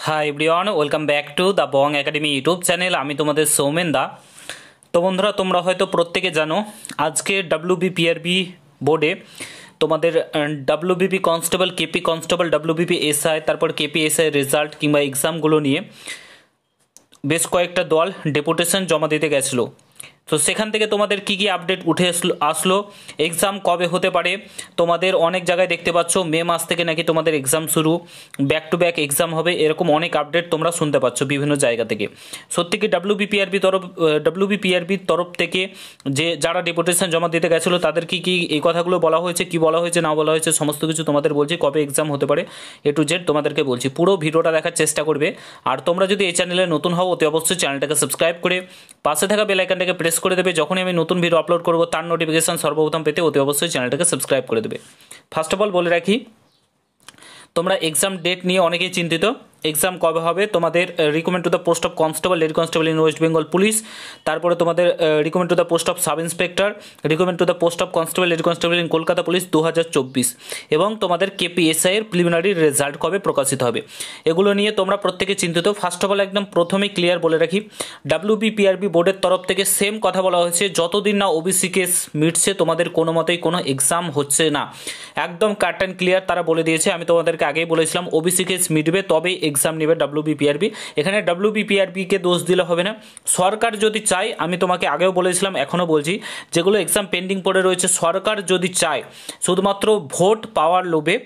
Hi everyone, welcome back to the Bong academy YouTube channel. আমি তোমাদের সৌমেন দা। তো বন্ধুরা, তোমরা হয়তো প্রত্যেকে জানো আজকে ডাব্লিউবিপিআরবি বোর্ডে তোমাদের WBP constable, KP constable, WBP SI, তারপর কেপি এসআই রেজাল্ট কিংবা এক্সামগুলো নিয়ে বেশ কয়েকটা দল ডেপুটেশন জমা দিতে গেছিলো। তো সেখান থেকে তোমাদের কি আপডেট উঠে আসলো, এক্সাম কবে হতে পারে। তোমাদের অনেক জায়গায় দেখতে পাচ্ছ মে মাস থেকে নাকি তোমাদের এক্সাম শুরু, ব্যাক টু ব্যাক এক্সাম হবে, এরকম অনেক আপডেট তোমরা শুনতে পাচ্ছ বিভিন্ন জায়গা থেকে। সত্যি কি ডাব্লিউবিপিআরবির তরফ থেকে যে যারা ডেপুটেশন জমা দিতে গেছিলো তাদের কি এই কথাগুলো বলা হয়েছে, কি বলা হয়েছে না বলা হয়েছে, সমস্ত কিছু তোমাদের বলছি। কবে এক্সাম হতে পারে এ টু জেড তোমাদেরকে বলছি। পুরো ভিডিওটা দেখার চেষ্টা করবে। আর তোমরা যদি এই চ্যানেলে নতুন হও অতি অবশ্যই চ্যানেলটাকে সাবস্ক্রাইব করে পাশে থাকা বেল আইকনটাকে প্রেস করে দেবে। যখনই আমি নতুন ভিডিও আপলোড করব তার নোটিফিকেশন সর্বপ্রথম পেতে অতি অবশ্যই চ্যানেলটাকে সাবস্ক্রাইব করে দেবে। ফার্স্ট অফ অল বলে রাখি, তোমরা এক্সাম ডেট নিয়ে অনেকেই চিন্তিত। এক্সাম কবে হবে তোমাদের? Recommend to the post of constable, lady constable in West Bengal police. তারপরে তোমাদের recommend to the post of sub inspector, recommend to the post of constable, lady constable in Kolkata police 2024। এবং তোমাদের কেপিএসআই এর প্রিলিমিনারি রেজাল্ট কবে প্রকাশিত হবে, এগুলো নিয়ে তোমরা প্রত্যেকে চিন্তিত। ফার্স্ট অফ অল একদম প্রথমেই ক্লিয়ার বলে রাখি, ডাব্লিউবিপিআরবি বোর্ডের তরফ থেকে সেম কথা বলা হয়েছে, যতদিন না ওবিসি কেস মিটছে তোমাদের কোনো মতেই কোনো এক্সাম হচ্ছে না। একদম কাট অ্যান্ড ক্লিয়ার তারা বলে দিয়েছে। আমি তোমাদেরকে আগেই বলেছিলাম ওবিসি কেস মিটবে তবেই এক্সাম নেবে ডাব্লিউবিপিআরবি। এখানে ডাব্লিউবিপিআরবিকে দোষ দিলে হবে না। সরকার যদি চায়, আমি তোমাকে আগেও বলেছিলাম এখনও বলছি, যেগুলো এক্সাম পেন্ডিং পড়ে রয়েছে, সরকার যদি চায় শুধুমাত্র ভোট পাওয়ার লোভে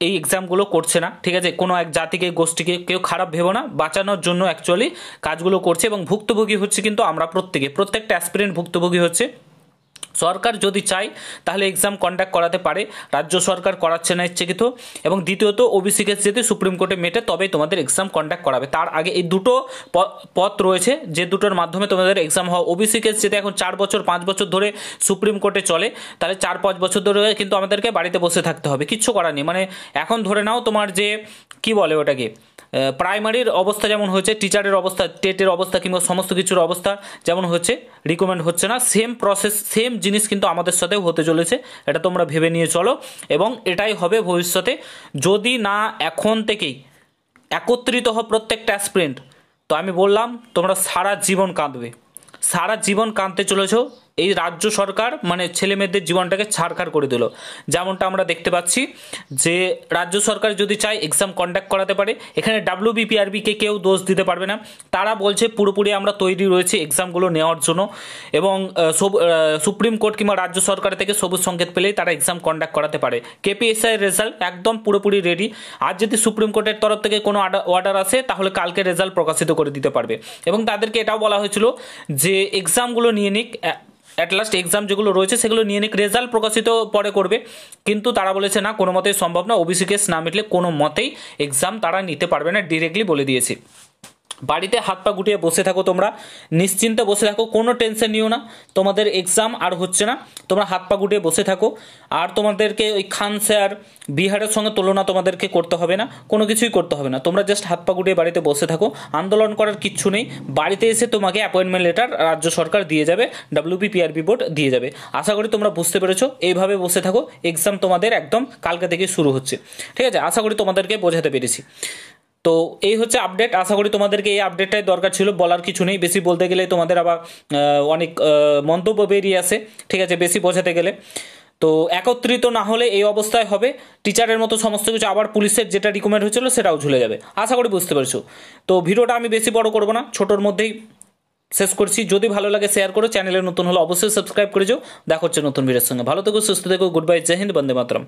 এই এক্সামগুলো করছে না, ঠিক আছে? কোনো এক জাতিকে, গোষ্ঠীকে কেউ খারাপ ভেবো না, বাঁচানোর জন্য অ্যাকচুয়ালি কাজগুলো করছে। এবং ভুক্তভোগী হচ্ছে কিন্তু আমরা প্রত্যেকটা অ্যাসপিরেন্ট ভুক্তভোগী হচ্ছে। সরকার যদি চায় তাহলে এক্সাম কন্ডাক্ট করাতে পারে, রাজ্য সরকার করাচ্ছে না ইচ্ছাকৃত। এবং দ্বিতীয়ত ওবিসি কেস যদি সুপ্রিম কোর্টে মেটে তবেই তোমাদের এক্সাম কন্ডাক্ট করাবে। তার আগে এই দুটো পথ রয়েছে, যে দুটোর মাধ্যমে তোমাদের এক্সাম হওয়া। ওবিসি কেস যদি এখন 4 বছর 5 বছর ধরে সুপ্রিম কোর্টে চলে, তাহলে 4-5 বছর ধরে কিন্তু আমাদেরকে বাড়িতে বসে থাকতে হবে, কিচ্ছু করার নেই। মানে এখন ধরে নাও তোমার যে কি বলে ওটাকে, প্রাইমারির অবস্থা যেমন হয়েছে, টিচারের অবস্থা, টেটের অবস্থা কিংবা সমস্ত কিছুর অবস্থা যেমন হচ্ছে, রিকমেন্ড হচ্ছে না, সেম প্রসেস সেম জিনিস কিন্তু আমাদের সাথেও হতে চলেছে। এটা তোমরা ভেবে নিয়ে চলো। এবং এটাই হবে ভবিষ্যতে, যদি না এখন থেকেই একত্রিত হয় প্রত্যেকটা অ্যাসপিরেন্ট। তো আমি বললাম তোমরা সারা জীবন কাঁদবে, সারা জীবন কাঁদতে চলেছো। এই রাজ্য সরকার মানে ছেলে মেয়েদের জীবনটাকে ছাড়খাড় করে দিল। যেমনটা আমরা দেখতে পাচ্ছি যে রাজ্য সরকার যদি চায় এক্সাম কন্ডাক্ট করাতে পারে। এখানে ডাব্লিউবিপিআরবিকে কেউ দোষ দিতে পারবে না। তারা বলছে পুরোপুরি আমরা তৈরি রয়েছে এক্সামগুলো নেওয়ার জন্য। এবং সুপ্রিম কোর্ট কিংবা রাজ্য সরকার থেকে সবুজ সংকেত পেলেই তারা এক্সাম কন্ডাক্ট করাতে পারে। কেপিএসআই রেজাল্ট একদম পুরোপুরি রেডি। আর যদি সুপ্রিম কোর্টের তরফ থেকে কোনো অর্ডার আসে তাহলে কালকে রেজাল্ট প্রকাশিত করে দিতে পারবে। এবং তাদেরকে এটাও বলা হয়েছিল যে এক্সামগুলো নিয়ে নিক, অ্যাট লাস্ট এক্সাম যেগুলো রয়েছে সেগুলো নিয়ে নিক, রেজাল্ট প্রকাশিত পরে করবে। কিন্তু তারা বলেছে না, কোনো মতেই সম্ভব না, ওবিসি কেস না মিটলে কোনো মতেই এক্সাম তারা নিতে পারবে না, ডিরেক্টলি বলে দিয়েছে। বাড়িতে হাত পা গুটিয়ে বসে থাকো, তোমরা নিশ্চিন্তে বসে থাকো, কোনো টেনশন নিও না। তোমাদের এক্সাম আর হচ্ছে না, তোমরা হাত পা গুটিয়ে বসে থাকো। আর তোমাদেরকে ওই খান স্যার, বিহারের সঙ্গে তুলনা তোমাদেরকে করতে হবে না, কোনো কিছুই করতে হবে না। তোমরা জাস্ট হাত পা গুটিয়ে বাড়িতে বসে থাকো, আন্দোলন করার কিচ্ছু নেই। বাড়িতে এসে তোমাকে অ্যাপয়েন্টমেন্ট লেটার রাজ্য সরকার দিয়ে যাবে, ডাব্লিউবিপিআরবি বোর্ড দিয়ে যাবে। আশা করি তোমরা বুঝতে পেরেছো। এইভাবে বসে থাকো, এক্সাম তোমাদের একদম কালকে থেকে শুরু হচ্ছে, ঠিক আছে? আশা করি তোমাদেরকে বোঝাতে পেরেছি। তো এই হচ্ছে আপডেট। আশা করি তোমাদেরকে এই আপডেটটাই দরকার ছিল, বলার কিছু নেই। বেশি বলতে গেলে তোমাদের আবার অনেক মন্তব্য বেরিয়ে আসে, ঠিক আছে, বেশি বোঝাতে গেলে। তো একত্রিত না হলে এই অবস্থায় হবে, টিচারের মতো সমস্ত কিছু আবার পুলিশের যেটা রিকমেন্ড হয়েছিল সেটাও ঝুলে যাবে। আশা করি বুঝতে পেরেছো। তো ভিডিওটা আমি বেশি বড় করবো না, ছোটোর মধ্যেই শেষ করছি। যদি ভালো লাগে শেয়ার করো, চ্যানেলে নতুন হলে অবশ্যই সাবস্ক্রাইব করে যাও। দেখা হচ্ছে নতুন ভিডিওর সঙ্গে। ভালো থেকো, সুস্থ থেকো, গুড বাই, জয় হিন্দ, বন্দে মাতরম।